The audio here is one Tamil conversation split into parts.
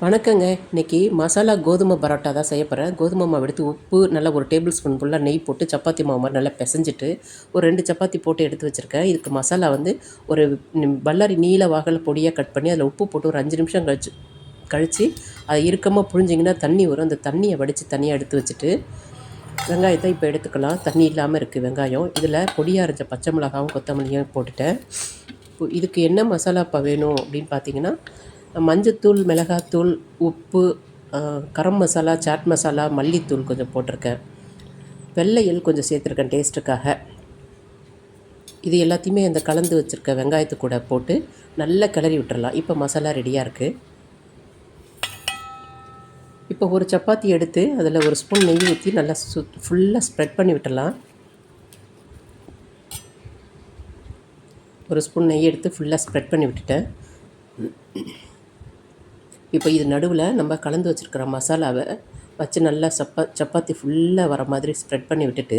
வணக்கங்க. இன்றைக்கி மசாலா கோதுமை பரோட்டா தான் செய்ய போகிறேன். கோதுமை மாவு எடுத்து உப்பு நல்லா ஒரு டேபிள் ஸ்பூன் ஃபுல்லாக நெய் போட்டு சப்பாத்தி மாவு மாதிரி நல்லா பிசைஞ்சிட்டு ஒரு 2 சப்பாத்தி போட்டு எடுத்து வச்சுருக்கேன். இதுக்கு மசாலா வந்து ஒரு பல்லாரி நீல வாகல பொடியாக கட் பண்ணி அதில் உப்பு போட்டு ஒரு 5 நிமிஷம் கழித்து அதை இறுக்கமாக புழிஞ்சிங்கன்னா தண்ணி வரும். அந்த தண்ணியை வடித்து தனியாக எடுத்து வச்சுட்டு வெங்காயத்தை இப்போ எடுத்துக்கலாம். தண்ணி இல்லாமல் இருக்குது வெங்காயம். இதில் பொடியாக அரைச்ச பச்சை மிளகாவும் கொத்தமல்லியும் போட்டுட்டேன். இதுக்கு என்ன மசாலா இப்போ வேணும் அப்படின்னு பார்த்தீங்கன்னா, மஞ்சத்தூள், மிளகாத்தூள், உப்பு, கரம் மசாலா, சாட் மசாலா, மல்லித்தூள் கொஞ்சம் போட்டிருக்கேன். வெள்ளை எள் கொஞ்சம் சேர்த்துருக்கேன் டேஸ்ட்டுக்காக. இது எல்லாத்தையுமே அந்த கலந்து வச்சுருக்க வெங்காயத்து கூட போட்டு நல்லா கிளறி விட்டுறலாம். இப்போ மசாலா ரெடியாக இருக்குது. இப்போ ஒரு சப்பாத்தி எடுத்து அதில் ஒரு ஸ்பூன் நெய் ஊற்றி நல்லா ஃபுல்லாக ஸ்ப்ரெட் பண்ணி விட்டுடலாம். ஒரு ஸ்பூன் நெய் எடுத்து ஃபுல்லாக ஸ்ப்ரெட் பண்ணி விட்டுட்டேன். இப்போ இது நடுவில் நம்ம கலந்து வச்சுருக்கிற மசாலாவை வச்சு நல்லா சப்பாத்தி ஃபுல்லாக வர மாதிரி ஸ்ப்ரெட் பண்ணி விட்டுட்டு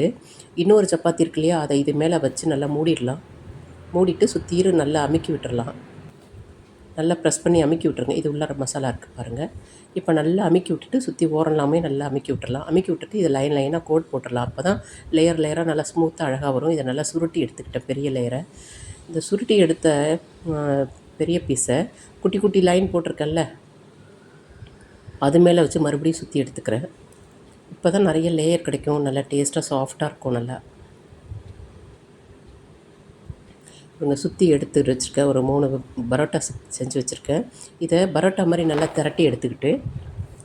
இன்னொரு சப்பாத்தி இருக்கு இல்லையா, அதை இது மேலே வச்சு நல்லா மூடிடலாம். மூடிட்டு சுற்றிரும் நல்லா அமுக்கி விட்டுடலாம். நல்லா ப்ரெஸ் பண்ணி அமுக்கி விட்டுருங்க. இது உள்ளார மசாலா இருக்குது பாருங்கள். இப்போ நல்லா அமுக்கி விட்டுட்டு சுற்றி ஓரம்லாமே நல்லா அமுக்கி விட்டுறலாம். அமுக்கி விட்டுட்டு இதை லைனாக கோட் போட்டுடலாம். அப்போ தான் லேயராக நல்லா ஸ்மூத்தாக அழகாக வரும். இதை நல்லா சுருட்டி எடுத்துக்கிட்டேன் பெரிய லேயரை. இந்த சுருட்டி எடுத்த பெரிய பீஸை குட்டி குட்டி லைன் போட்டிருக்கேன்ல, அது மேலே வச்சு மறுபடியும் சுற்றி எடுத்துக்கிறேன். இப்போ தான் நிறைய லேயர் கிடைக்கும். நல்லா டேஸ்ட்டாக சாஃப்டாக இருக்கும். நல்லா இவங்க சுற்றி எடுத்து வச்சுருக்கேன். ஒரு 3 பரோட்டா செஞ்சு வச்சுருக்கேன். இதை பரோட்டா மாதிரி நல்லா திரட்டி எடுத்துக்கிட்டு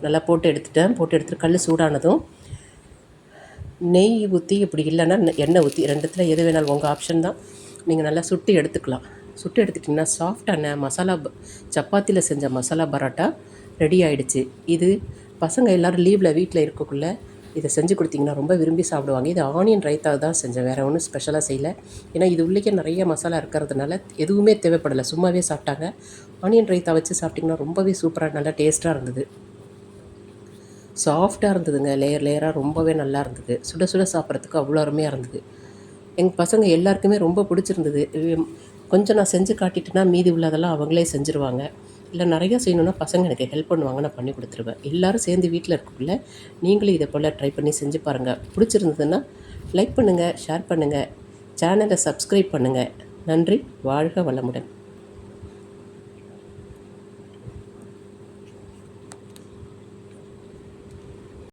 நல்லா போட்டு எடுத்துகிட்டு கல் சூடானதும் நெய் ஊற்றி, இப்படி இல்லைன்னா எண்ணெய் ஊற்றி, ரெண்டுத்தில் எது வேணாலும் உங்கள் ஆப்ஷன் தான். நீங்கள் நல்லா சுட்டி எடுத்துக்கலாம். சுட்டு எடுத்துட்டிங்கன்னா சாஃப்டான மசாலா சப்பாத்தியில் செஞ்ச மசாலா பரோட்டா ரெடி ஆகிடுச்சு. இது பசங்க எல்லோரும் லீவில் வீட்டில் இருக்கக்குள்ளே இதை செஞ்சு கொடுத்திங்கன்னா ரொம்ப விரும்பி சாப்பிடுவாங்க. இது ஆனியன் ரைத்தா தான் செஞ்சேன், வேறு ஒன்றும் ஸ்பெஷலாக செய்யலை. ஏன்னா இது உள்ளே நிறைய மசாலா இருக்கிறதுனால எதுவுமே தேவைப்படலை, சும்மாவே சாப்பிட்டாங்க. ஆனியன் ரைத்தா வச்சு சாப்பிட்டிங்கன்னா ரொம்பவே சூப்பராக நல்லா டேஸ்ட்டாக இருந்தது. சாஃப்டாக இருந்ததுங்க, லேயராக ரொம்பவே நல்லா இருந்தது. சுட சுட சாப்பிட்றதுக்கு அவ்வளோ அருமையாக இருந்தது. எங்கள் பசங்க எல்லாருக்குமே ரொம்ப பிடிச்சிருந்தது. கொஞ்சம் நான் செஞ்சு காட்டிட்டேன்னா மீதி உள்ளதெல்லாம் அவங்களே செஞ்சுருவாங்க. இல்லை நிறையா செய்யணுன்னா பசங்க எனக்கு ஹெல்ப் பண்ணுவாங்க, நான் பண்ணி கொடுத்துருவேன். எல்லோரும் சேர்ந்து வீட்டில் இருக்கக்குள்ள நீங்களும் இதை போல் ட்ரை பண்ணி செஞ்சு பாருங்கள். பிடிச்சிருந்ததுன்னா லைக் பண்ணுங்கள், ஷேர் பண்ணுங்கள், சேனலை சப்ஸ்கிரைப் பண்ணுங்கள். நன்றி. வாழ்க வளமுடன்.